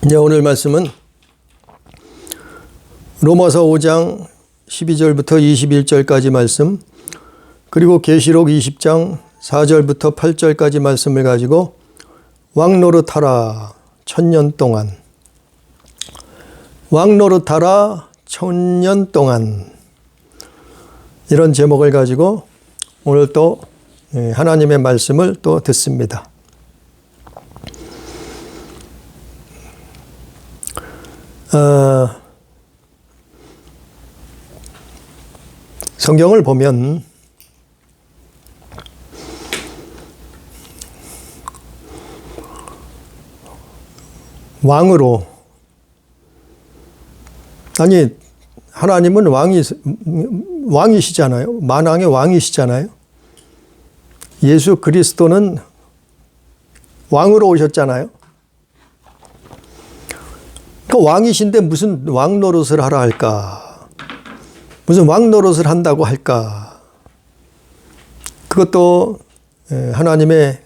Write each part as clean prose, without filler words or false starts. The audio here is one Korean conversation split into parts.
이제 오늘 말씀은 로마서 5장 12절부터 21절까지 말씀, 그리고 계시록 20장 4절부터 8절까지 말씀을 가지고 왕노릇하라 천년 동안, 왕노릇하라 천년 동안, 이런 제목을 가지고 오늘 또 하나님의 말씀을 또 듣습니다. 성경을 보면 왕으로, 아니 하나님은 왕이시잖아요. 만왕의 왕이시잖아요. 예수 그리스도는 왕으로 오셨잖아요. 그 왕이신데 무슨 왕 노릇을 하라 할까? 무슨 왕 노릇을 한다고 할까? 그것도 하나님의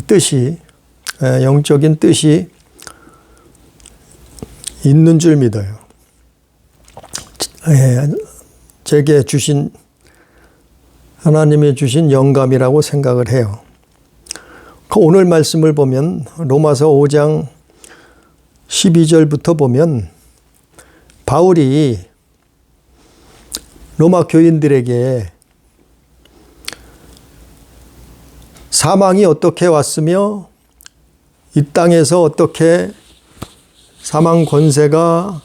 뜻이, 영적인 뜻이 있는 줄 믿어요. 제게 주신, 하나님이 주신 영감이라고 생각을 해요. 그 오늘 말씀을 보면 로마서 5장 12절부터 보면 바울이 로마 교인들에게 사망이 어떻게 왔으며 이 땅에서 어떻게 사망 권세가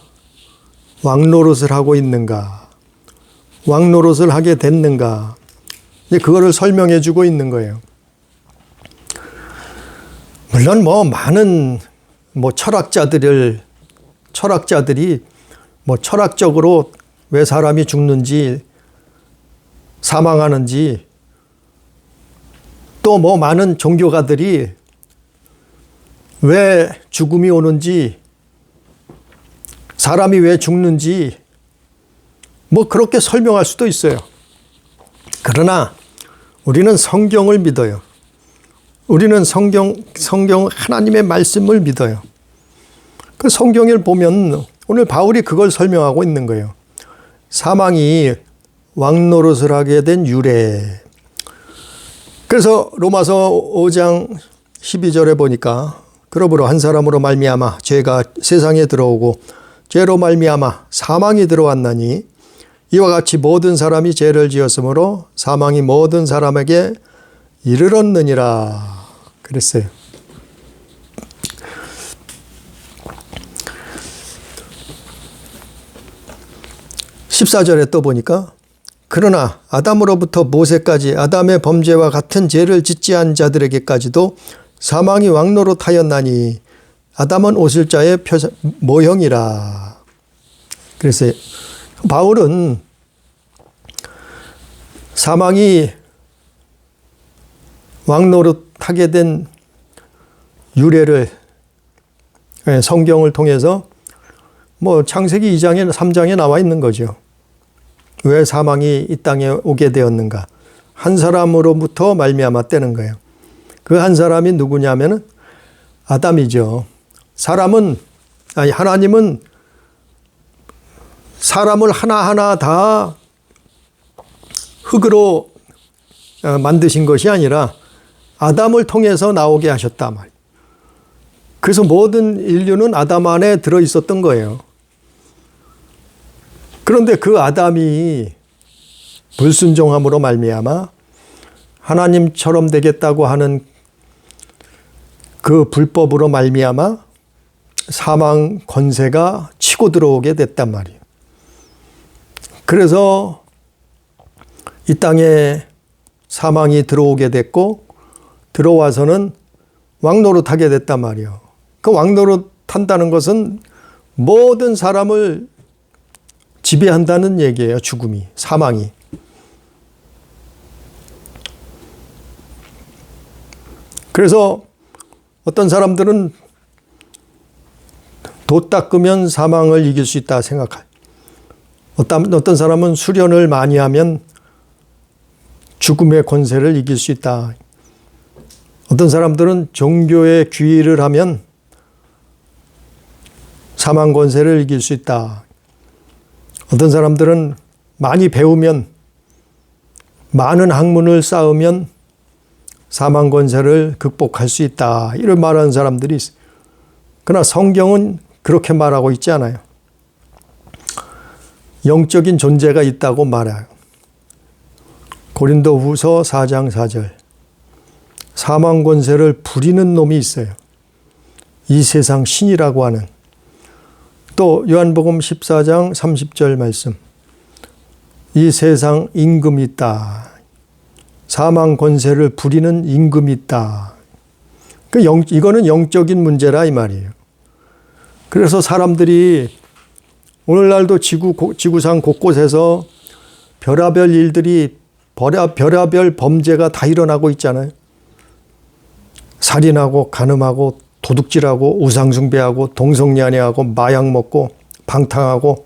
왕노릇을 하고 있는가, 왕노릇을 하게 됐는가, 이제 그거를 설명해 주고 있는 거예요. 물론 많은 철학자들이 철학적으로 왜 사람이 죽는지, 사망하는지, 또 많은 종교가들이 왜 죽음이 오는지, 사람이 왜 죽는지 그렇게 설명할 수도 있어요. 그러나 우리는 성경을 믿어요. 우리는 성경 하나님의 말씀을 믿어요. 그 성경을 보면 오늘 바울이 그걸 설명하고 있는 거예요. 사망이 왕노릇을 하게 된 유래. 그래서 로마서 5장 12절에 보니까 그러므로 한 사람으로 말미암아 죄가 세상에 들어오고 죄로 말미암아 사망이 들어왔나니 이와 같이 모든 사람이 죄를 지었으므로 사망이 모든 사람에게 이르렀느니라 그랬어요. (14절에) 또 보니까 그러나 아담으로부터 모세까지 아담의 범죄와 같은 죄를 짓지 않은 자들에게까지도 사망이 왕노릇하였나니 아담은 오실 자의 모형이라 그랬어요. 바울은 사망이 왕노릇하게 된 유래를 성경을 통해서 창세기 2장에 3장에 나와 있는 거죠. 왜 사망이 이 땅에 오게 되었는가? 한 사람으로부터 말미암아 떼는 거예요. 그 한 사람이 누구냐면은 아담이죠. 하나님은 사람을 하나하나 다 흙으로 만드신 것이 아니라 아담을 통해서 나오게 하셨다 말이에요. 그래서 모든 인류는 아담 안에 들어 있었던 거예요. 그런데 그 아담이 불순종함으로 말미암아 하나님처럼 되겠다고 하는 그 불법으로 말미암아 사망 권세가 치고 들어오게 됐단 말이에요. 그래서 이 땅에 사망이 들어오게 됐고 들어와서는 왕노릇하게 됐단 말이에요. 그 왕노릇한다는 것은 모든 사람을 지배한다는 얘기예요. 죽음이, 사망이. 그래서 어떤 사람들은 돛 닦으면 사망을 이길 수 있다 생각해요. 어떤 사람은 수련을 많이 하면 죽음의 권세를 이길 수 있다. 어떤 사람들은 종교에 귀의를 하면 사망 권세를 이길 수 있다. 어떤 사람들은 많이 배우면, 많은 학문을 쌓으면 사망 권세를 극복할 수 있다. 이런 말하는 사람들이 있어요. 그러나 성경은 그렇게 말하고 있지 않아요. 영적인 존재가 있다고 말해요. 고린도후서 4장 4절. 사망 권세를 부리는 놈이 있어요. 이 세상 신이라고 하는. 또 요한복음 14장 30절 말씀. 이 세상 임금이 있다. 사망 권세를 부리는 임금이 있다. 이거는 영적인 문제라 이 말이에요. 그래서 사람들이 오늘날도 지구상 곳곳에서 별하별 일들이, 별하별 범죄가 다 일어나고 있잖아요. 살인하고 간음하고 도둑질하고 우상숭배하고 동성연애하고 마약 먹고 방탕하고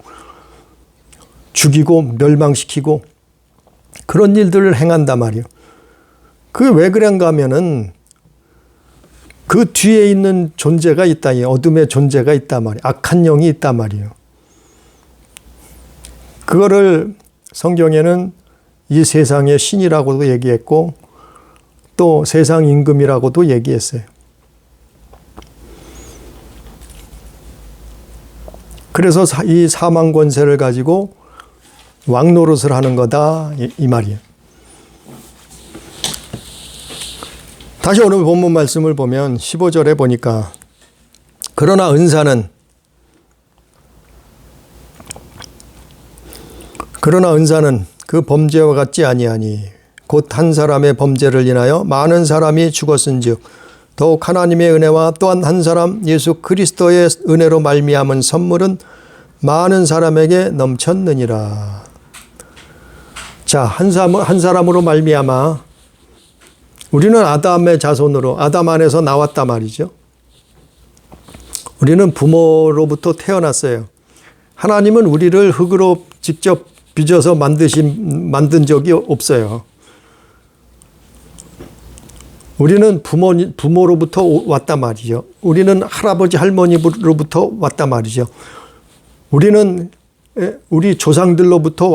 죽이고 멸망시키고 그런 일들을 행한단 말이에요. 그게 왜 그런가 하면은 그 뒤에 있는 존재가 있다. 어둠의 존재가 있단 말이에요. 악한 영이 있단 말이에요. 그거를 성경에는 이 세상의 신이라고도 얘기했고 또 세상 임금이라고도 얘기했어요. 그래서 이 사망 권세를 가지고 왕노릇을 하는 거다 이 말이에요. 다시 오늘 본문 말씀을 보면 15절에 보니까 그러나 은사는 그 범죄와 같지 아니하니 곧 한 사람의 범죄를 인하여 많은 사람이 죽었은즉 더욱 하나님의 은혜와 또한 한 사람 예수 그리스도의 은혜로 말미암은 선물은 많은 사람에게 넘쳤느니라. 자, 한 사람으로 말미암아 우리는 아담의 자손으로 아담 안에서 나왔단 말이죠. 우리는 부모로부터 태어났어요. 하나님은 우리를 흙으로 직접 빚어서 만든 적이 없어요. 우리는 부모로부터 왔단 말이죠. 우리는 할아버지 할머니로부터 왔단 말이죠. 우리는 우리 조상들로부터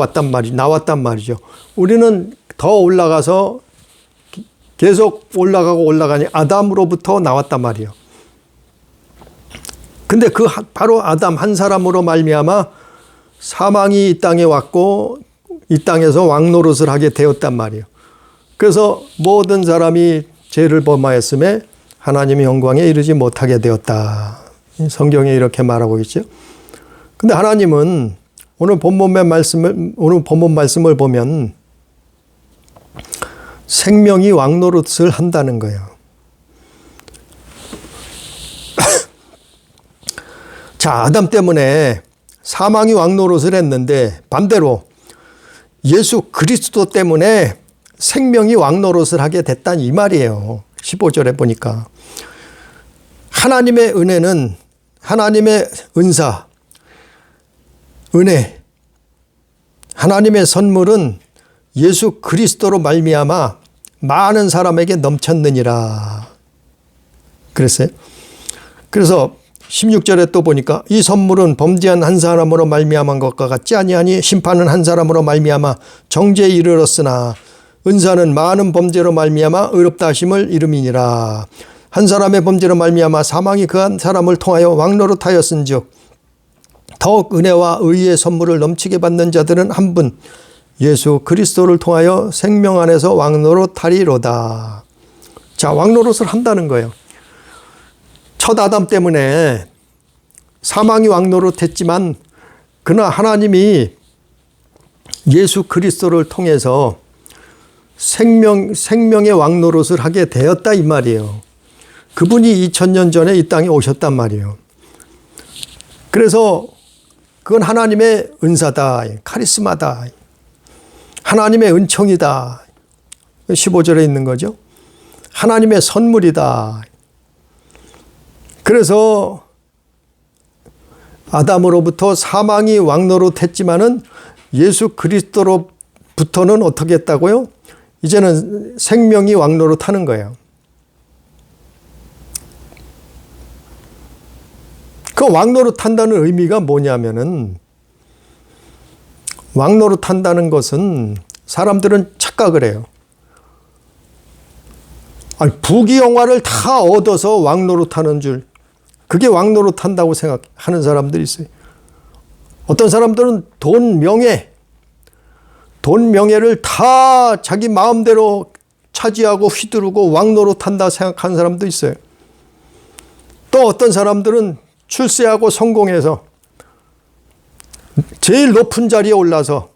나왔단 말이죠. 우리는 더 올라가서 계속 올라가고 올라가니 아담으로부터 나왔단 말이에요. 근데 바로 아담 한 사람으로 말미암아 사망이 이 땅에 왔고 이 땅에서 왕노릇을 하게 되었단 말이에요. 그래서 모든 사람이 죄를 범하였음에 하나님의 영광에 이르지 못하게 되었다. 성경에 이렇게 말하고 있죠. 근데 하나님은 오늘 본문 말씀을 보면 생명이 왕노릇을 한다는 거예요. 자, 아담 때문에 사망이 왕노릇을 했는데 반대로 예수 그리스도 때문에 생명이 왕노릇을 하게 됐다는 이 말이에요. 15절에 보니까 하나님의 은혜는 하나님의 은사, 은혜, 하나님의 선물은 예수 그리스도로 말미암아 많은 사람에게 넘쳤느니라 그랬어요. 그래서 16절에 또 보니까 이 선물은 범죄한 한 사람으로 말미암은 것과 같지 아니하니 심판은 한 사람으로 말미암아 정죄에 이르렀으나 은사는 많은 범죄로 말미암아 의롭다 하심을 이름이니라. 한 사람의 범죄로 말미암아 사망이 그 한 사람을 통하여 왕노릇하였은즉 더욱 은혜와 의의 선물을 넘치게 받는 자들은 한 분 예수 그리스도를 통하여 생명 안에서 왕노릇하리로다. 자, 왕노릇을 한다는 거예요. 첫 아담 때문에 사망이 왕노릇했지만 그러나 하나님이 예수 그리스도를 통해서 생명의 왕노릇을 하게 되었다 이 말이에요. 그분이 2000년 전에 이 땅에 오셨단 말이에요. 그래서 그건 하나님의 은사다, 카리스마다, 하나님의 은총이다. 15절에 있는 거죠. 하나님의 선물이다. 그래서 아담으로부터 사망이 왕노릇했지만은 예수 그리스도로부터는 어떻게 했다고요? 이제는 생명이 왕노릇하는 거예요. 그 왕노릇한다는 의미가 뭐냐면은, 왕노릇한다는 것은 사람들은 착각을 해요. 아니, 부귀영화를 다 얻어서 왕노릇하는 줄, 그게 왕노릇한다고 생각하는 사람들이 있어요. 어떤 사람들은 돈, 명예를 다 자기 마음대로 차지하고 휘두르고 왕노릇한다 생각하는 사람도 있어요. 또 어떤 사람들은 출세하고 성공해서 제일 높은 자리에 올라서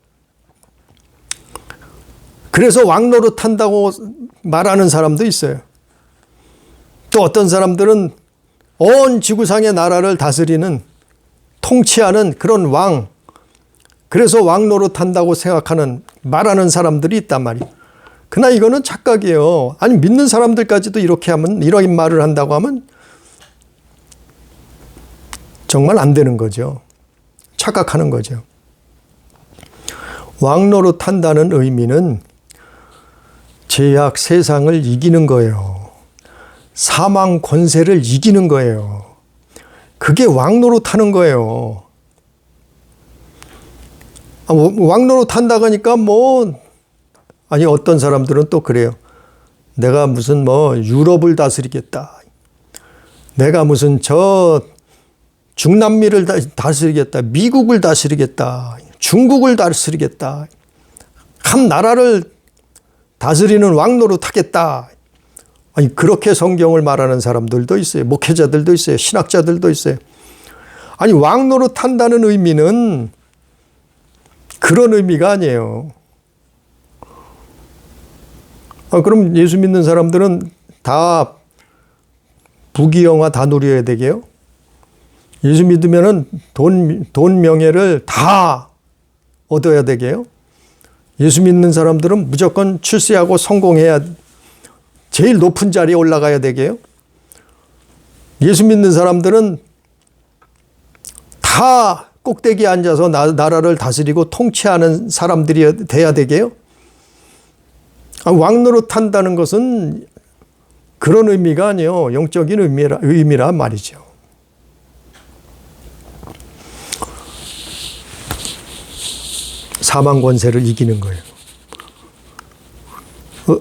그래서 왕노릇한다고 말하는 사람도 있어요. 또 어떤 사람들은 온 지구상의 나라를 다스리는, 통치하는 그런 왕, 그래서 왕노릇한다고 생각하는, 말하는 사람들이 있단 말이에요. 그러나 이거는 착각이에요. 아니, 믿는 사람들까지도 이렇게 하면, 이런 말을 한다고 하면 정말 안 되는 거죠. 착각하는 거죠. 왕노릇한다는 의미는 죄악 세상을 이기는 거예요. 사망 권세를 이기는 거예요. 그게 왕노릇하는 거예요. 왕노릇한다고 하니까 아니, 어떤 사람들은 또 그래요. 내가 무슨 유럽을 다스리겠다. 내가 무슨 중남미를 다스리겠다. 미국을 다스리겠다. 중국을 다스리겠다. 한 나라를 다스리는 왕노릇하겠다. 아니, 그렇게 성경을 말하는 사람들도 있어요. 목회자들도 있어요. 신학자들도 있어요. 아니, 왕노릇한다는 의미는 그런 의미가 아니에요. 그럼 예수 믿는 사람들은 다 부귀영화 다 누려야 되게요? 예수 믿으면은 돈 명예를 다 얻어야 되게요? 예수 믿는 사람들은 무조건 출세하고 성공해야, 제일 높은 자리에 올라가야 되게요? 예수 믿는 사람들은 다 꼭대기에 앉아서 나라를 다스리고 통치하는 사람들이 돼야 되게요? 왕노릇한다는 것은 그런 의미가 아니에요. 영적인 의미란 말이죠. 사망 권세를 이기는 거예요.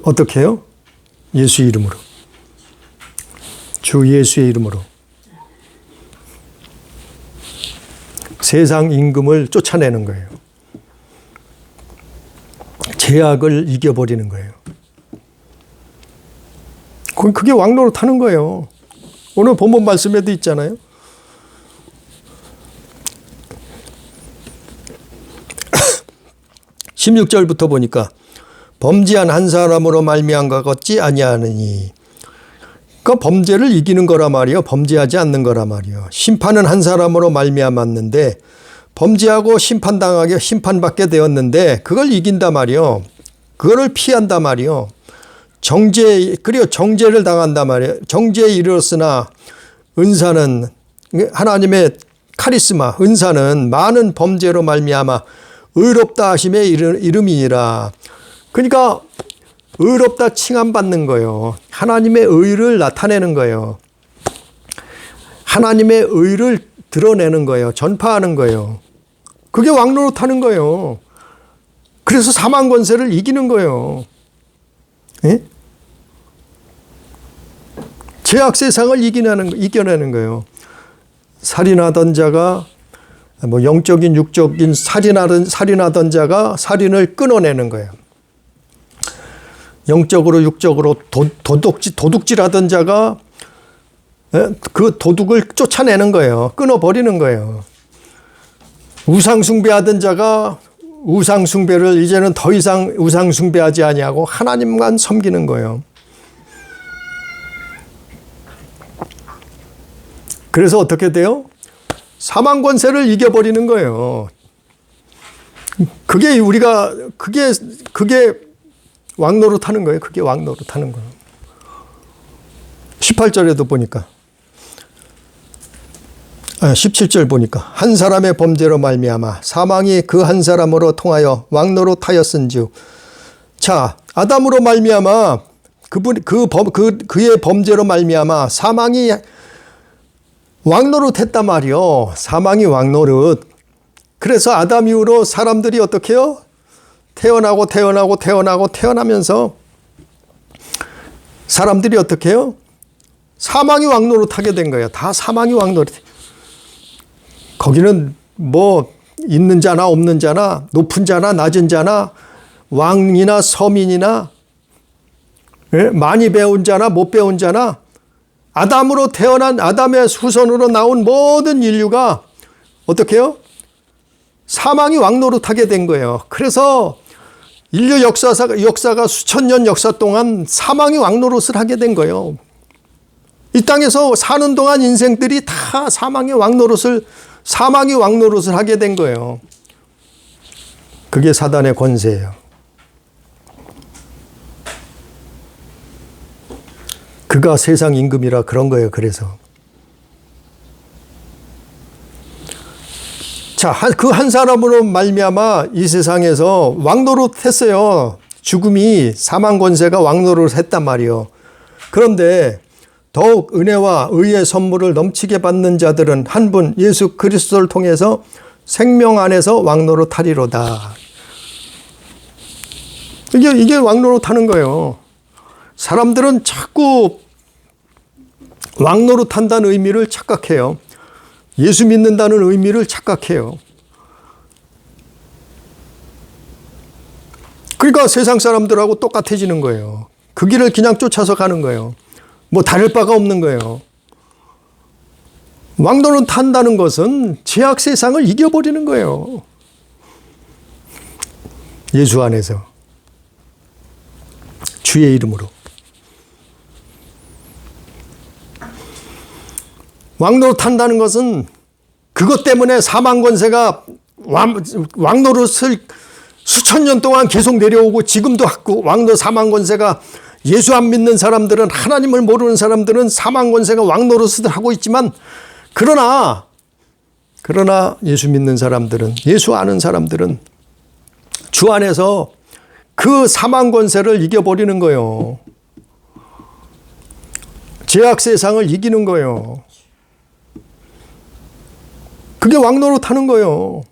어떻게 해요? 예수 이름으로. 주 예수의 이름으로. 세상 임금을 쫓아내는 거예요. 죄악을 이겨버리는 거예요. 그게 왕노릇하는 거예요. 오늘 본문 말씀에도 있잖아요. 16절부터 보니까 범죄한 한 사람으로 말미암은 것 같지 아니하느니, 그 범죄를 이기는 거라 말이요, 범죄하지 않는 거라 말이요. 심판은 한 사람으로 말미암았는데 범죄하고 심판받게 되었는데 그걸 이긴다 말이요, 그거를 피한다 말이요. 그리고 정죄를 당한다 말이에요. 정죄에 이르렀으나 은사는, 하나님의 카리스마, 은사는 많은 범죄로 말미암아 의롭다 하심의 이름이니라. 그러니까 의롭다 칭함받는 거예요. 하나님의 의를 나타내는 거예요. 하나님의 의를 드러내는 거예요. 전파하는 거예요. 그게 왕노릇하는 거예요. 그래서 사망 권세를 이기는 거예요. 예? 죄악 세상을 이겨내는 거예요. 살인하던 자가, 영적인 육적인 살인하던 자가 살인을 끊어내는 거예요. 영적으로 육적으로 도둑질하던 자가 그 도둑을 쫓아내는 거예요. 끊어버리는 거예요. 우상숭배하던 자가 우상숭배를 이제는 더 이상 우상숭배하지 아니하고 하나님만 섬기는 거예요. 그래서 어떻게 돼요? 사망 권세를 이겨버리는 거예요. 그게 왕노릇하는 거예요. 그게 왕노릇하는 거예요. 18절에도 보니까, 17절 보니까 한 사람의 범죄로 말미암아 사망이 그 한 사람으로 통하여 왕노릇하였은즉, 자, 아담으로 말미암아 그의 범죄로 말미암아 사망이 왕노릇 했단 말이요. 사망이 왕노릇. 그래서 아담 이후로 사람들이 어떻게 해요? 태어나면서 사람들이 어떻게 해요? 사망이 왕노릇 하게 된 거예요. 다 사망이 왕노릇. 거기는 뭐 있는 자나 없는 자나 높은 자나 낮은 자나 왕이나 서민이나 많이 배운 자나 못 배운 자나 아담으로 태어난 아담의 후손으로 나온 모든 인류가 어떻게 해요? 사망이 왕노릇하게 된 거예요. 그래서 인류 역사가 수천 년 역사 동안 사망이 왕노릇을 하게 된 거예요. 이 땅에서 사는 동안 인생들이 다 사망이 왕노릇을 하게 된 거예요. 그게 사단의 권세예요. 그가 세상 임금이라 그런 거예요. 그래서 자, 그 한 사람으로 말미암아 이 세상에서 왕노릇했어요. 죽음이 사망 권세가 왕노릇했단 말이요. 그런데 더욱 은혜와 의의 선물을 넘치게 받는 자들은 한 분 예수 그리스도를 통해서 생명 안에서 왕노릇하리로다. 이게 왕노릇하는 거예요. 사람들은 자꾸 왕노릇한다는 의미를 착각해요. 예수 믿는다는 의미를 착각해요. 그러니까 세상 사람들하고 똑같아지는 거예요. 그 길을 그냥 쫓아서 가는 거예요. 뭐 다를 바가 없는 거예요. 왕노릇한다는 것은 죄악 세상을 이겨버리는 거예요. 예수 안에서. 주의 이름으로. 왕노릇한다는 것은 그것 때문에 사망 권세가 왕노릇을 수천 년 동안 계속 내려오고 지금도 왕노릇 사망 권세가 예수 안 믿는 사람들은 하나님을 모르는 사람들은 사망 권세가 왕노릇을 하고 있지만 그러나 예수 믿는 사람들은 예수 아는 사람들은 주 안에서 그 사망 권세를 이겨버리는 거예요. 죄악 세상을 이기는 거예요. 그게 왕노릇하는 거예요.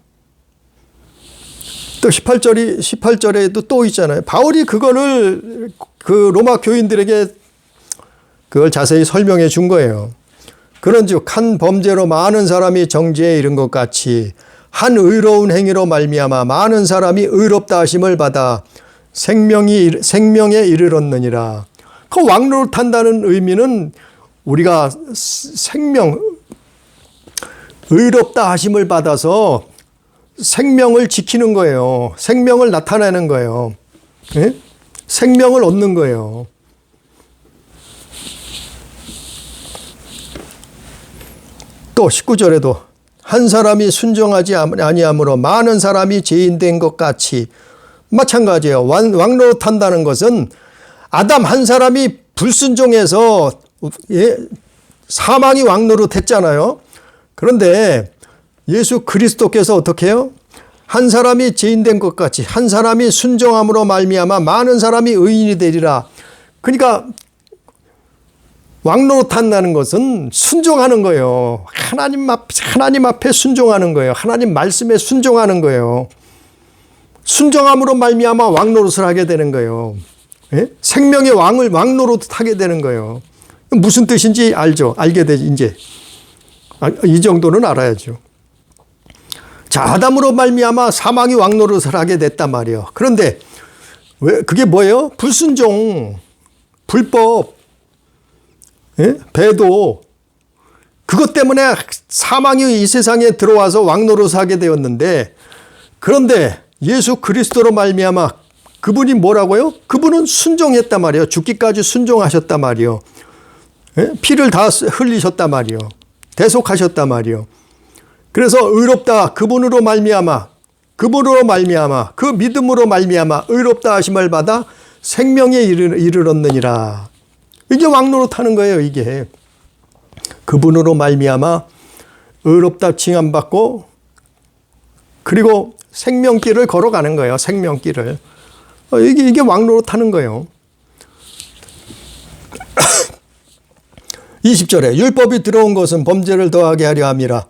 또 18절에도 또 있잖아요. 바울이 그거를 그 로마 교인들에게 그걸 자세히 설명해 준 거예요. 그런즉 한 범죄로 많은 사람이 정죄에 이른 것 같이 한 의로운 행위로 말미암아 많은 사람이 의롭다 하심을 받아 생명에 이르렀느니라. 그 왕노릇한다는 의미는 우리가 의롭다 하심을 받아서 생명을 지키는 거예요. 생명을 나타내는 거예요. 예? 생명을 얻는 거예요. 또 19절에도 한 사람이 순종하지 아니함으로 많은 사람이 죄인된 것 같이 마찬가지예요. 왕노릇한다는 것은 아담 한 사람이 불순종해서 사망이 왕노릇했잖아요. 그런데 예수 그리스도께서 어떻게 해요? 한 사람이 죄인된 것 같이 한 사람이 순종함으로 말미암아 많은 사람이 의인이 되리라. 그러니까 왕노릇한다는 것은 순종하는 거예요. 하나님 앞에 순종하는 거예요. 하나님 말씀에 순종하는 거예요. 순종함으로 말미암아 왕노릇을 하게 되는 거예요. 예? 생명의 왕노릇하게 되는 거예요. 무슨 뜻인지 알죠? 알게 되지 이제. 이 정도는 알아야죠. 자, 아담으로 말미암아 사망이 왕노릇을 하게 됐단 말이에요. 그런데 왜 그게 뭐예요? 불순종, 불법, 예? 배도 그것 때문에 사망이 이 세상에 들어와서 왕노릇을 하게 되었는데 그런데 예수 그리스도로 말미암아 그분이 뭐라고요? 그분은 순종했단 말이에요. 죽기까지 순종하셨단 말이에요. 예? 피를 다 흘리셨단 말이에요. 대속하셨단 말이에요. 그래서 의롭다 그분으로 말미암아 그 믿음으로 말미암아 의롭다 하심을 받아 생명에 이르렀느니라. 이게 왕노릇하는 거예요. 이게 그분으로 말미암아 의롭다 칭함받고 그리고 생명길을 걸어가는 거예요. 생명길을. 이게 왕노릇하는 거예요. 20절에 율법이 들어온 것은 범죄를 더하게 하려 함이라.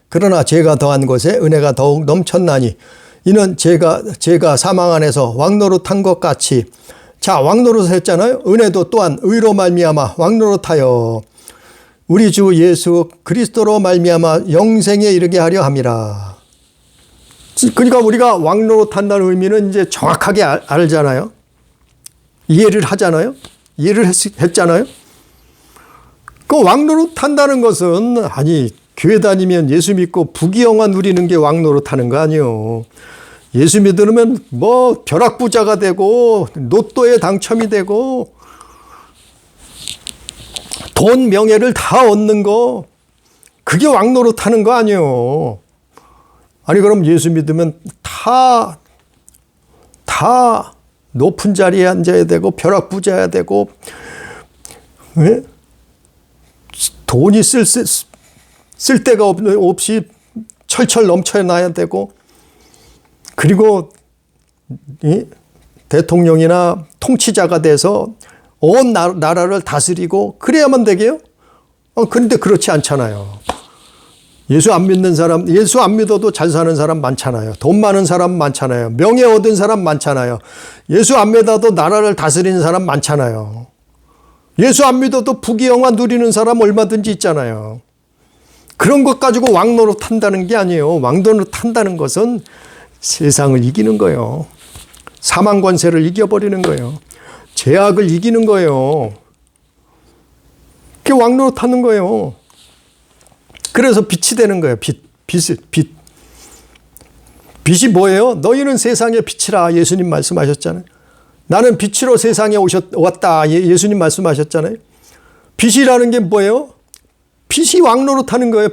그러나 죄가 더한 것에 은혜가 더욱 넘쳤나니 이는 죄가 사망 안에서 왕노릇한 것 같이. 자, 왕노릇을 했잖아요. 은혜도 또한 의로 말미암아 왕노릇하여 우리 주 예수 그리스도로 말미암아 영생에 이르게 하려 함이라. 그러니까 우리가 왕노릇한다는 의미는 이제 정확하게 알잖아요. 이해를 하잖아요. 이해를 했잖아요. 그 왕노릇한다는 것은 아니 교회 다니면 예수 믿고 부귀영화 누리는 게 왕노릇하는 거 아니에요. 예수 믿으면 뭐 벼락부자가 되고 로또에 당첨이 되고 돈 명예를 다 얻는 거 그게 왕노릇하는 거 아니에요. 아니 그럼 예수 믿으면 다 높은 자리에 앉아야 되고 벼락부자야 되고 네? 돈이 쓸 데가 없이 철철 넘쳐나야 되고 그리고 대통령이나 통치자가 돼서 온 나라를 다스리고 그래야만 되게요? 그런데 그렇지 않잖아요. 예수 안 믿는 사람, 예수 안 믿어도 잘 사는 사람 많잖아요. 돈 많은 사람 많잖아요. 명예 얻은 사람 많잖아요. 예수 안 믿어도 나라를 다스리는 사람 많잖아요. 예수 안 믿어도 부귀영화 누리는 사람 얼마든지 있잖아요. 그런 것 가지고 왕노릇 한다는 게 아니에요. 왕노릇 한다는 것은 세상을 이기는 거예요. 사망 권세를 이겨버리는 거예요. 죄악을 이기는 거예요. 그게 왕노릇 하는 거예요. 그래서 빛이 되는 거예요. 빛이 뭐예요? 너희는 세상의 빛이라 예수님 말씀하셨잖아요. 나는 빛으로 세상에 왔다 예수님 말씀하셨잖아요. 빛이라는 게 뭐예요? 빛이 왕노릇하는 거예요.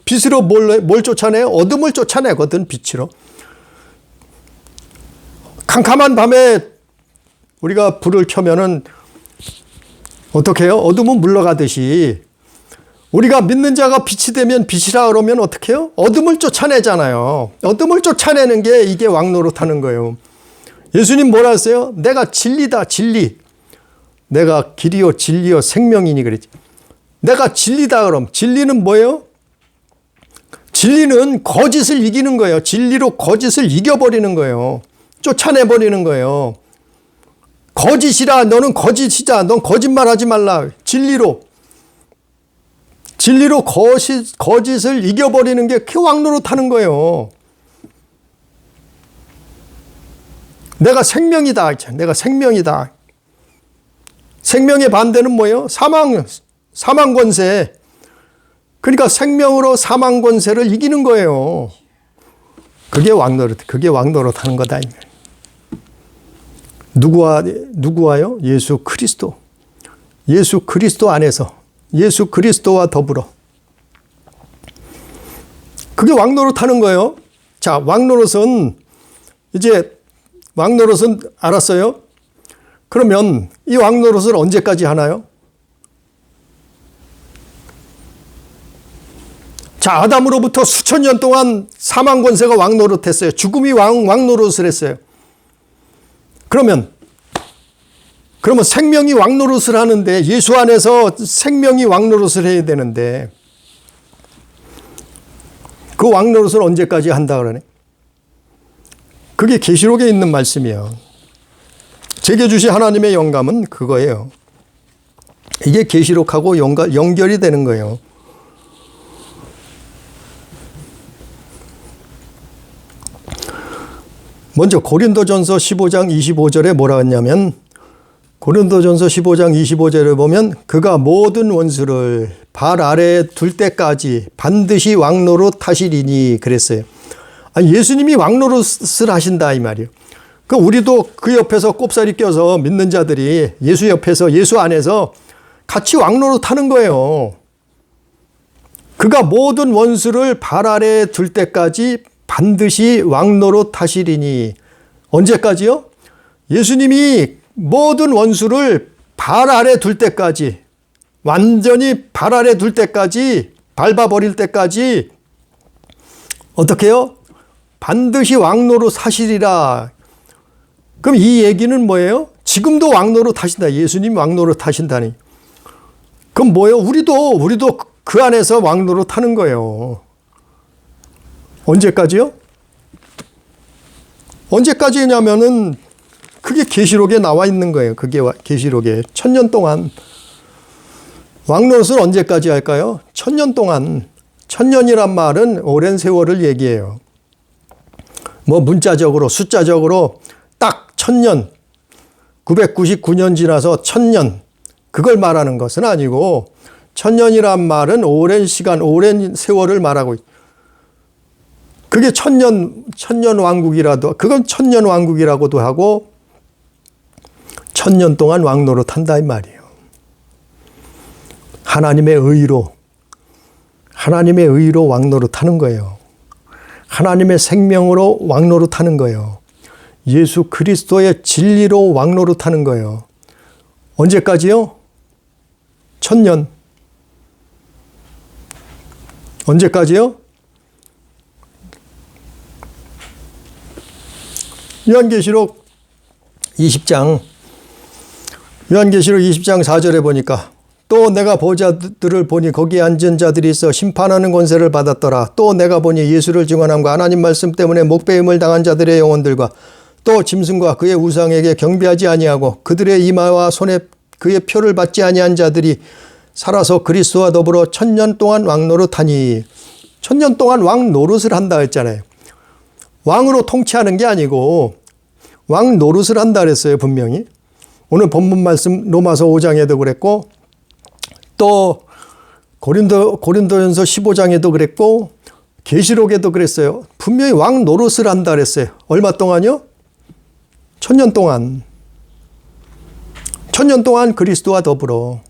빛으로 뭘 쫓아내요? 어둠을 쫓아내거든. 빛으로. 캄캄한 밤에 우리가 불을 켜면은 어떻게 해요? 어둠은 물러가듯이 우리가 믿는 자가 빛이 되면 빛이라 그러면 어떻게 해요? 어둠을 쫓아내잖아요. 어둠을 쫓아내는 게 이게 왕노릇하는 거예요. 예수님 뭐라 했어요? 내가 진리다, 진리. 내가 길이요, 진리요, 생명이니 그랬지. 내가 진리다 그럼 진리는 뭐예요? 진리는 거짓을 이기는 거예요. 진리로 거짓을 이겨버리는 거예요. 쫓아내버리는 거예요. 거짓이라 너는 거짓이자 넌 거짓말하지 말라. 진리로 거짓을 이겨버리는 게 그 왕노릇하는 거예요. 내가 생명이다. 내가 생명이다. 생명의 반대는 뭐예요? 사망 권세. 그러니까 생명으로 사망 권세를 이기는 거예요. 그게 왕노릇하는 거다. 누구와요? 예수 그리스도. 예수 그리스도 안에서. 예수 그리스도와 더불어. 그게 왕노릇하는 거예요. 자, 왕노릇은 알았어요? 그러면 이 왕노릇을 언제까지 하나요? 자, 아담으로부터 수천 년 동안 사망 권세가 왕노릇했어요. 죽음이 왕노릇을 했어요. 그러면 생명이 왕노릇을 하는데 예수 안에서 생명이 왕노릇을 해야 되는데 그 왕노릇을 언제까지 한다 그러네? 그게 계시록에 있는 말씀이에요. 제게 주신 하나님의 영감은 그거예요. 이게 계시록하고 연결이 되는 거예요. 먼저 고린도전서 15장 25절에 뭐라 했냐면 고린도전서 15장 25절에 보면 그가 모든 원수를 발 아래에 둘 때까지 반드시 왕노릇 하시리니 그랬어요. 아니, 예수님이 왕노릇을 하신다 이 말이에요. 그 우리도 그 옆에서 꼽사리 껴서 믿는 자들이 예수 옆에서 예수 안에서 같이 왕노릇 하는 거예요. 그가 모든 원수를 발 아래에 둘 때까지 반드시 왕노릇 하시리니 언제까지요? 예수님이 모든 원수를 발 아래 둘 때까지 완전히 발 아래 둘 때까지 밟아버릴 때까지 어떻게 해요? 반드시 왕노릇 하시리라. 그럼 이 얘기는 뭐예요? 지금도 왕노릇 하신다. 예수님 왕노릇 하신다니. 그럼 뭐예요? 우리도 그 안에서 왕노릇 하는 거예요. 언제까지요? 언제까지냐면은 그게 계시록에 나와 있는 거예요. 그게 계시록에 1000년 동안. 왕노릇을 언제까지 할까요? 1000년 동안. 1000년이란 말은 오랜 세월을 얘기해요. 뭐 문자적으로 숫자적으로 딱 1000년 999년 지나서 1000년 그걸 말하는 것은 아니고 1000년이란 말은 오랜 시간 오랜 세월을 말하고 그게 천년 왕국이라도 그건 천년 왕국이라고도 하고 1000년 동안 왕노릇 한다 이 말이에요. 하나님의 의로 왕노릇 하는 거예요. 하나님의 생명으로 왕노릇 하는 거예요. 예수 그리스도의 진리로 왕노릇 하는 거예요. 언제까지요? 1000년. 언제까지요? 요한계시록 20장 4절에 보니까 또 내가 보좌들을 보니 거기에 앉은 자들이 있어 심판하는 권세를 받았더라. 또 내가 보니 예수를 증언함과 하나님 말씀 때문에 목배임을 당한 자들의 영혼들과 또 짐승과 그의 우상에게 경배하지 아니하고 그들의 이마와 손에 그의 표를 받지 아니한 자들이 살아서 그리스도와 더불어 1000년 동안 왕노릇하니 1000년 동안 왕노릇을 한다 했잖아요. 왕으로 통치하는 게 아니고 왕노릇을 한다 그랬어요. 분명히. 오늘 본문 말씀 로마서 5장에도 그랬고 또 고린도전서 15장에도 그랬고 계시록에도 그랬어요. 분명히 왕 노릇을 한다 그랬어요. 얼마 동안요? 1000년 동안. 1000년 동안 그리스도와 더불어.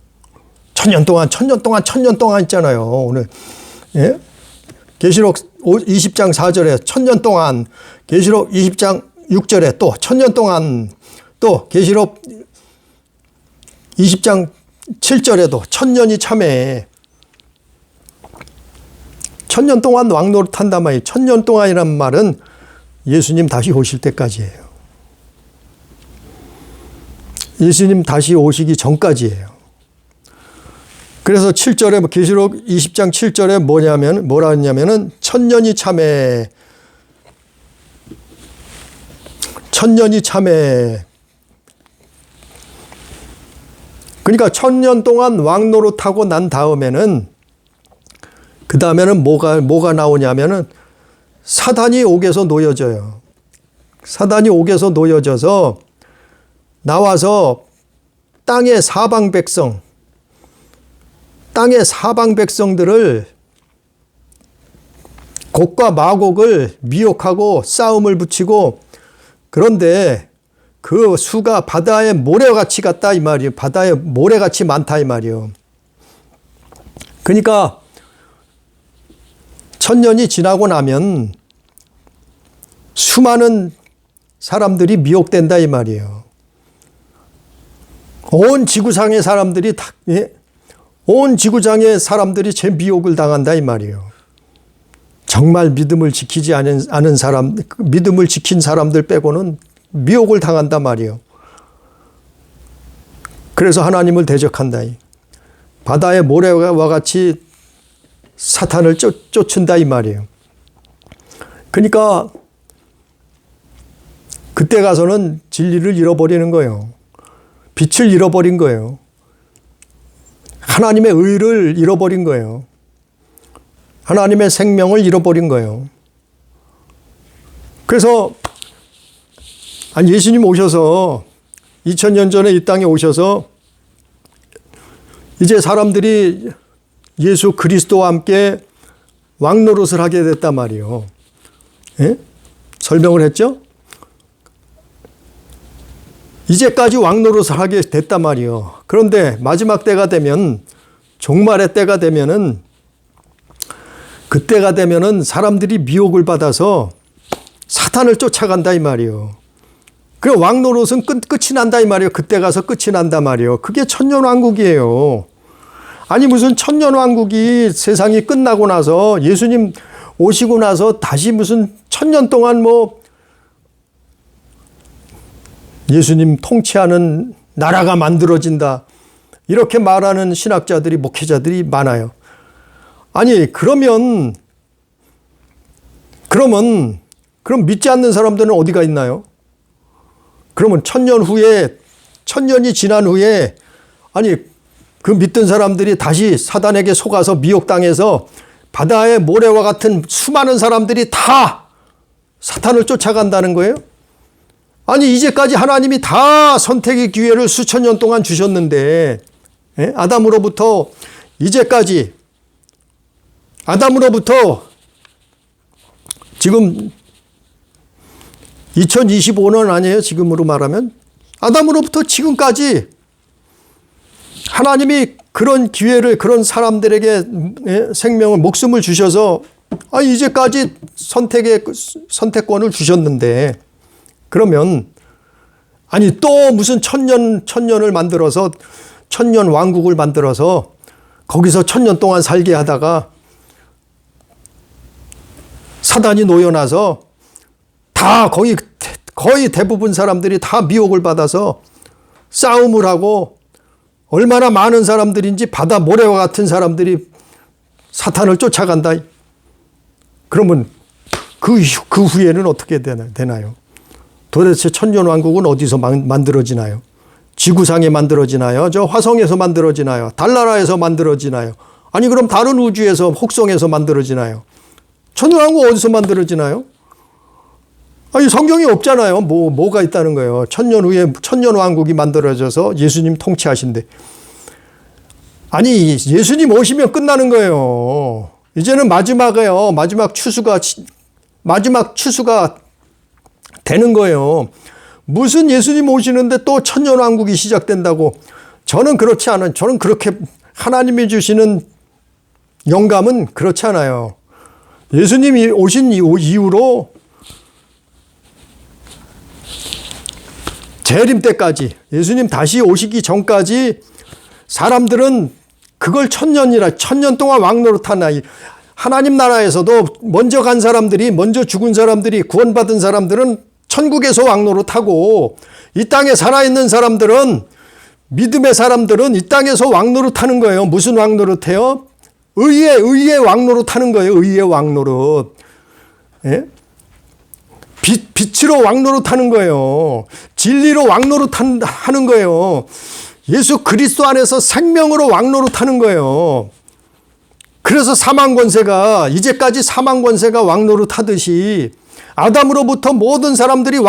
1000년 동안 있잖아요. 오늘. 예? 계시록 20장 4절에 1000년 동안, 계시록 20장 6절에 또 1000년 동안, 또 계시록 20장 7절에도 1000년이 참해. 1000년 동안 왕노릇 한단 말이에요. 1000년 동안이란 말은 예수님 다시 오실 때까지예요. 예수님 다시 오시기 전까지예요. 그래서 7절에 계시록 20장 7절에 뭐라 했냐면은 1000년이 참해. 1000년이 참해. 그러니까 1000년 동안 왕노릇하고 난 다음에는 그 다음에는 뭐가 나오냐면은 사단이 옥에서 놓여져요. 사단이 옥에서 놓여져서 나와서 땅의 사방 백성들을 곡과 마곡을 미혹하고 싸움을 붙이고 그런데 그 수가 바다의 모래같이 같다 이 말이에요. 바다의 모래같이 많다 이 말이에요. 그러니까 1000년이 지나고 나면 수많은 사람들이 미혹된다 이 말이에요. 온 지구상의 사람들이 제 미혹을 당한다 이 말이에요. 정말 믿음을 지키지 않은 사람, 믿음을 지킨 사람들 빼고는 미혹을 당한다 말이에요. 그래서 하나님을 대적한다. 바다의 모래와 같이 사탄을 쫓은다 이 말이에요. 그러니까 그때 가서는 진리를 잃어버리는 거예요. 빛을 잃어버린 거예요. 하나님의 의를 잃어버린 거예요. 하나님의 생명을 잃어버린 거예요. 그래서 예수님 오셔서 2000년 전에 이 땅에 오셔서 이제 사람들이 예수 그리스도와 함께 왕노릇을 하게 됐단 말이에요. 예? 설명을 했죠? 이제까지 왕노릇을 하게 됐단 말이에요. 그런데 마지막 때가 되면, 종말의 때가 되면은, 그때가 되면은 사람들이 미혹을 받아서 사탄을 쫓아간다 이 말이에요. 그래 왕노릇은 끝이 난다 이 말이에요. 그때 가서 끝이 난다 말이에요. 그게 천년왕국이에요. 아니 무슨 천년왕국이 세상이 끝나고 나서 예수님 오시고 나서 다시 무슨 1000년 동안 예수님 통치하는 나라가 만들어진다. 이렇게 말하는 신학자들이, 목회자들이 많아요. 아니, 그럼 믿지 않는 사람들은 어디가 있나요? 그러면 천년이 지난 후에, 아니, 그 믿던 사람들이 다시 사단에게 속아서 미혹당해서 바다의 모래와 같은 수많은 사람들이 다 사탄을 쫓아간다는 거예요? 아니, 이제까지 하나님이 다 선택의 기회를 수천 년 동안 주셨는데, 아담으로부터 이제까지, 아담으로부터 지금 2025년 아니에요? 지금으로 말하면. 아담으로부터 지금까지 하나님이 그런 기회를, 그런 사람들에게 생명을, 목숨을 주셔서 이제까지 선택권을 주셨는데, 그러면 아니 또 무슨 천년을 만들어서, 천년 왕국을 만들어서 거기서 천년 동안 살게 하다가 사단이 놓여나서 다 거의 대부분 사람들이 다 미혹을 받아서 싸움을 하고, 얼마나 많은 사람들인지 바다 모래와 같은 사람들이 사탄을 쫓아간다. 그러면 그 후에는 어떻게 되나요? 도대체 천년왕국은 어디서 만들어지나요? 지구상에 만들어지나요? 저 화성에서 만들어지나요? 달나라에서 만들어지나요? 아니 그럼 다른 우주에서, 혹성에서 만들어지나요? 천년왕국 어디서 만들어지나요? 아니 성경이 없잖아요. 뭐가 있다는 거예요. 천년 후에 천년왕국이 만들어져서 예수님 통치하신대. 아니 예수님 오시면 끝나는 거예요. 이제는 마지막이에요. 마지막 추수가 되는 거예요. 무슨 예수님 오시는데 또 천년왕국이 시작된다고. 저는 그렇지 않아요. 저는 그렇게 하나님이 주시는 영감은 그렇지 않아요. 예수님이 오신 이후로 재림 때까지, 예수님 다시 오시기 전까지 사람들은 그걸 천년 동안 왕노릇하나. 하나님 나라에서도 먼저 간 사람들이, 먼저 죽은 사람들이, 구원받은 사람들은 천국에서 왕노릇하고, 이 땅에 살아있는 사람들은, 믿음의 사람들은 이 땅에서 왕노릇하는 거예요. 무슨 왕노릇해요? 의의 왕노릇하는 거예요. 의의 왕노릇. 예? 빛으로 왕노릇하는 거예요. 진리로 왕노릇하는 거예요. 예수 그리스도 안에서 생명으로 왕노릇하는 거예요. 그래서 이제까지 사망 권세가 왕노릇하듯이 아담으로부터 모든 사람들이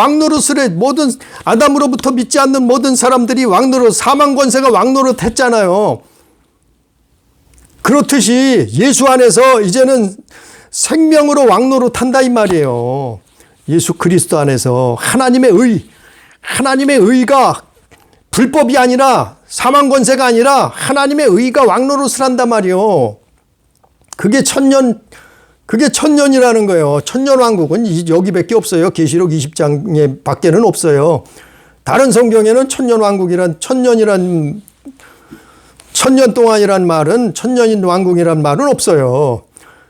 아담으로부터 믿지 않는 모든 사람들이 사망 권세가 왕노릇했잖아요. 그렇듯이 예수 안에서 이제는 생명으로 왕노릇한다 이 말이에요. 예수 그리스도 안에서 하나님의 의가 불법이 아니라, 사망 권세가 아니라 하나님의 의가 왕노릇을 한단 말이에요. 그게 천년이라는 거예요. 천년왕국은 여기밖에 없어요. 계시록 20장에 밖에는 없어요. 다른 성경에는 천년 동안이란 말은, 천년인 왕국이란 말은 없어요.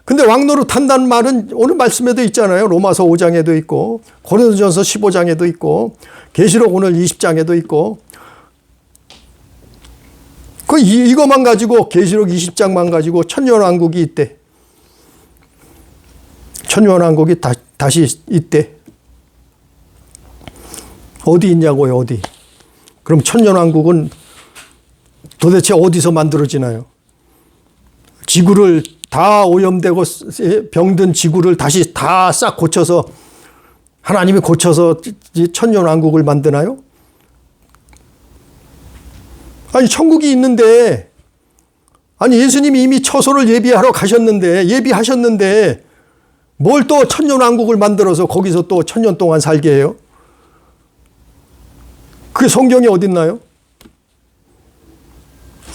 근데 왕노릇 한다는 말은 오늘 말씀에도 있잖아요. 로마서 5장에도 있고, 고린도전서 15장에도 있고, 계시록 오늘 20장에도 있고. 이거만 가지고, 계시록 20장만 가지고 천년왕국이 있대. 천년왕국이 다시 있대. 어디 있냐고요, 어디. 그럼 천년왕국은 도대체 어디서 만들어지나요? 지구를 다 오염되고 병든 지구를 다시 다 싹 고쳐서, 하나님이 고쳐서 천년왕국을 만드나요? 아니 천국이 있는데, 아니 예수님이 이미 처소를 예비하셨는데 뭘 또 천년왕국을 만들어서 거기서 또 천년 동안 살게 해요? 그게 성경에 어딨나요?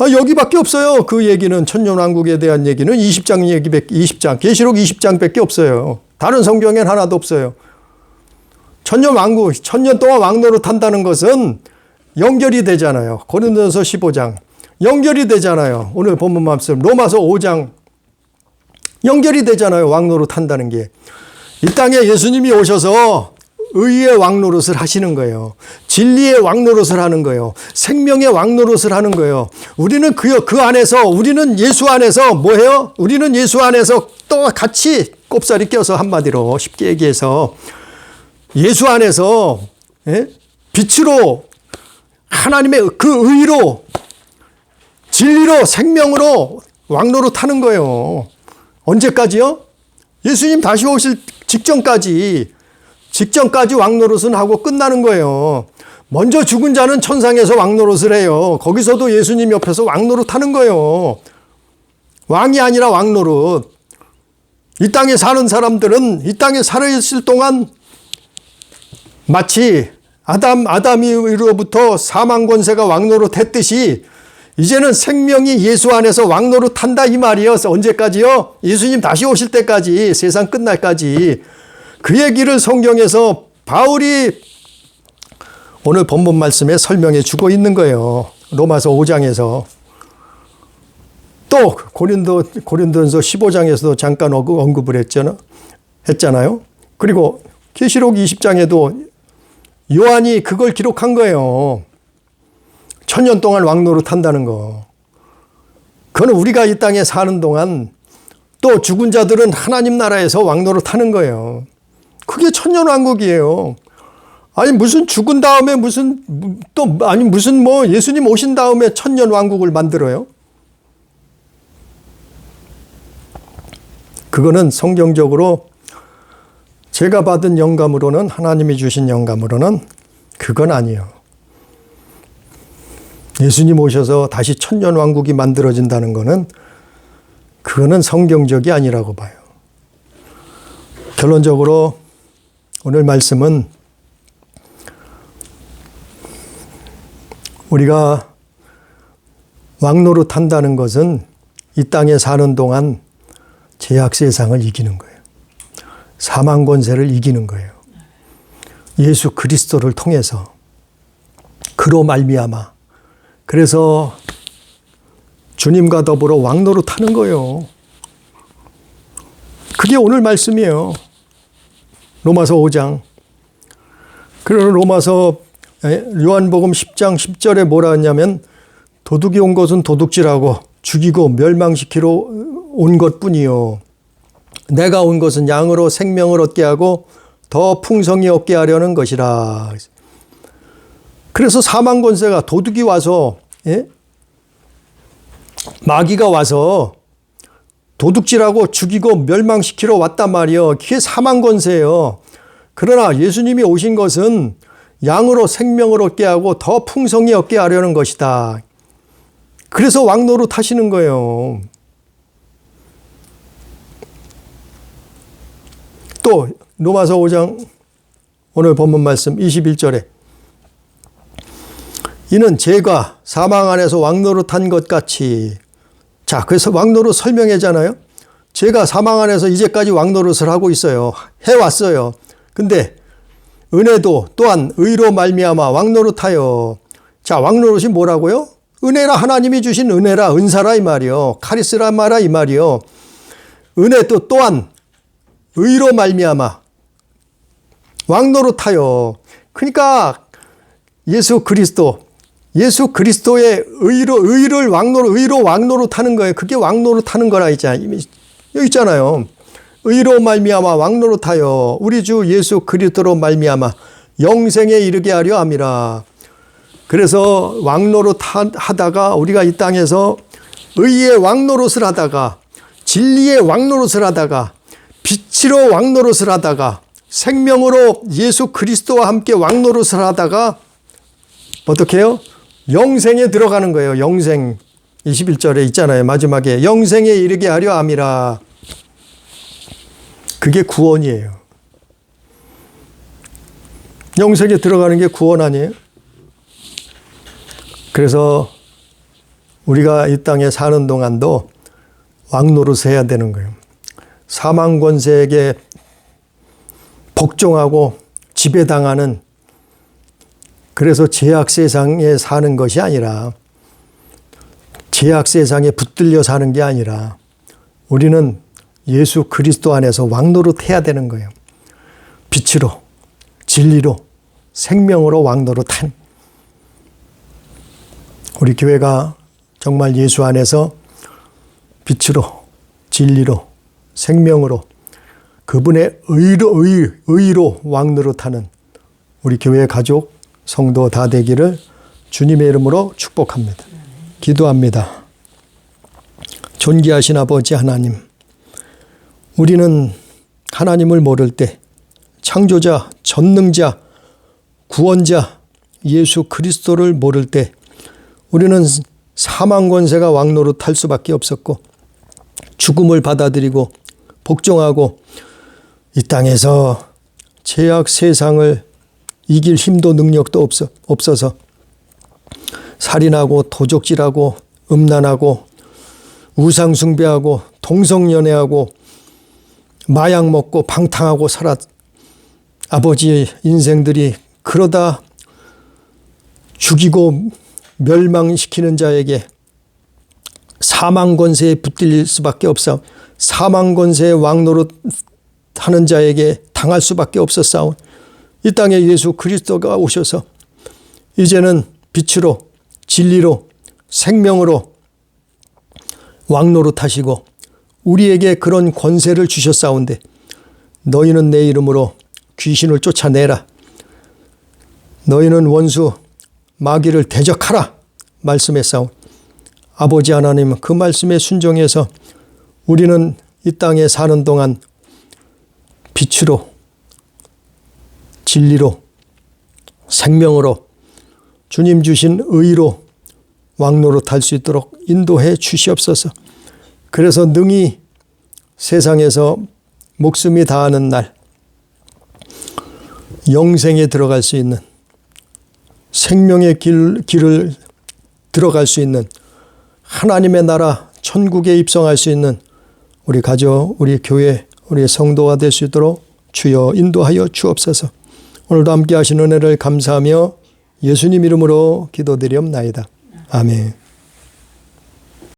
여기밖에 없어요. 그 얘기는, 천년왕국에 대한 얘기는 20장, 계시록 20장밖에 없어요. 다른 성경엔 하나도 없어요. 천년왕국, 천년 동안 왕노릇한다는 것은 연결이 되잖아요. 고린도전서 15장 연결이 되잖아요. 오늘 본문 말씀 로마서 5장 연결이 되잖아요. 왕노릇한다는 게. 이 땅에 예수님이 오셔서 의의 왕노릇을 하시는 거예요. 진리의 왕노릇을 하는 거예요. 생명의 왕노릇을 하는 거예요. 우리는 그 안에서, 우리는 예수 안에서 뭐해요? 우리는 예수 안에서 또 같이 꼽사리 껴서 한마디로 쉽게 얘기해서 예수 안에서 빛으로 하나님의 그 의로 진리로 생명으로 왕노릇 하는 거예요. 언제까지요? 예수님 다시 오실 직전까지 왕노릇은 하고 끝나는 거예요. 먼저 죽은 자는 천상에서 왕노릇을 해요. 거기서도 예수님 옆에서 왕노릇 하는 거예요. 왕이 아니라 왕노릇. 이 땅에 사는 사람들은 이 땅에 살아있을 동안 마치 아담이로부터 사망 권세가 왕노릇 했듯이 이제는 생명이 예수 안에서 왕노릇 한다 이 말이에요. 언제까지요? 예수님 다시 오실 때까지, 세상 끝날까지. 그 얘기를 성경에서 바울이 오늘 본문 말씀에 설명해 주고 있는 거예요. 로마서 5장에서. 또 고린도전서 15장에서도 잠깐 언급을 했잖아요. 그리고 계시록 20장에도 요한이 그걸 기록한 거예요. 1000년 동안 왕노릇 한다는 거. 그건 우리가 이 땅에 사는 동안 또 죽은 자들은 하나님 나라에서 왕노릇 하는 거예요. 그게 천년왕국이에요. 아니 무슨 죽은 다음에 무슨 예수님 오신 다음에 천년왕국을 만들어요? 그거는 성경적으로 제가 받은 영감으로는, 하나님이 주신 영감으로는 그건 아니에요. 예수님 오셔서 다시 천년왕국이 만들어진다는 그거는 성경적이 아니라고 봐요. 결론적으로 오늘 말씀은 우리가 왕노릇 한다는 것은 이 땅에 사는 동안 죄악 세상을 이기는 거예요. 사망 권세를 이기는 거예요. 예수 그리스도를 통해서 그로 말미암아. 그래서 주님과 더불어 왕노릇 하는 거예요. 그게 오늘 말씀이에요. 로마서 5장. 그러는 요한복음 10장 10절에 뭐라 했냐면 도둑이 온 것은 도둑질하고 죽이고 멸망시키러 온 것뿐이요. 내가 온 것은 양으로 생명을 얻게 하고 더 풍성히 얻게 하려는 것이라. 그래서 사망 권세가 도둑이 와서 마귀가 와서 도둑질하고 죽이고 멸망시키러 왔단 말이에요. 그게 사망 권세예요. 그러나 예수님이 오신 것은 양으로 생명을 얻게 하고 더 풍성히 얻게 하려는 것이다. 그래서 왕노릇 하시는 거예요. 또 로마서 5장 오늘 본문 말씀 21절에 이는 죄가 사망 안에서 왕노릇한 것 같이. 자, 그래서 왕노릇 설명하잖아요. 죄가 사망 안에서 이제까지 왕노릇을 하고 있어요. 해왔어요. 근데 은혜도 또한 의로 말미암아 왕노릇하여. 자, 왕노릇이 뭐라고요? 은혜라, 하나님이 주신 은혜라, 은사라 이 말이요. 카리스라 마라 이 말이요. 은혜도 또한 의로 말미암아 왕노릇하여. 그러니까 예수 그리스도의 의로 왕노릇하는 거예요. 그게 왕노릇하는 거라 여기 있잖아요. 의로 말미암아 왕노릇하여 우리 주 예수 그리스도로 말미암아 영생에 이르게 하려 함이라. 그래서 왕노릇 하다가 우리가 이 땅에서 의의 왕노릇을 하다가 진리의 왕노릇을 하다가 빛으로 왕노릇을 하다가 생명으로 예수 그리스도와 함께 왕노릇을 하다가 어떻게 해요? 영생에 들어가는 거예요. 영생. 21절에 있잖아요. 마지막에 영생에 이르게 하려 함이라. 그게 구원이에요. 영생에 들어가는 게 구원 아니에요? 그래서 우리가 이 땅에 사는 동안도 왕노릇을 해야 되는 거예요. 사망 권세에게 복종하고 지배당하는, 그래서 죄악 세상에 사는 것이 아니라, 죄악 세상에 붙들려 사는 게 아니라 우리는 예수 그리스도 안에서 왕노릇 해야 되는 거예요. 빛으로, 진리로 생명으로 왕노릇한 우리 교회가 정말 예수 안에서 빛으로 진리로 생명으로 그분의 의로 왕노릇하는 우리 교회 가족 성도 다 되기를 주님의 이름으로 축복합니다. 기도합니다. 존귀하신 아버지 하나님, 우리는 하나님을 모를 때 창조자, 전능자, 구원자 예수 그리스도를 모를 때 우리는 사망 권세가 왕노릇할 수밖에 없었고 죽음을 받아들이고 복종하고 이 땅에서 죄악 세상을 이길 힘도 능력도 없어서 살인하고 도적질하고 음란하고 우상숭배하고 동성연애하고 마약 먹고 방탕하고 아버지의 인생들이 그러다 죽이고 멸망시키는 자에게 사망 권세에 붙들릴 수밖에 없어 사망 권세의 왕노릇 하는 자에게 당할 수밖에 없었사온 이 땅에 예수 그리스도가 오셔서 이제는 빛으로 진리로 생명으로 왕노릇 하시고 우리에게 그런 권세를 주셨사온데 너희는 내 이름으로 귀신을 쫓아내라. 너희는 원수 마귀를 대적하라 말씀했사온 아버지 하나님 그 말씀에 순종해서 우리는 이 땅에 사는 동안 빛으로 진리로 생명으로 주님 주신 의로 왕노릇할 수 있도록 인도해 주시옵소서. 그래서 능히 세상에서 목숨이 다하는 날 영생에 들어갈 수 있는 생명의 길을 들어갈 수 있는 하나님의 나라 천국에 입성할 수 있는 우리 가족, 우리 교회, 우리 성도가 될 수 있도록 주여 인도하여 주옵소서. 오늘도 함께 하신 은혜를 감사하며 예수님 이름으로 기도드리옵나이다. 아멘.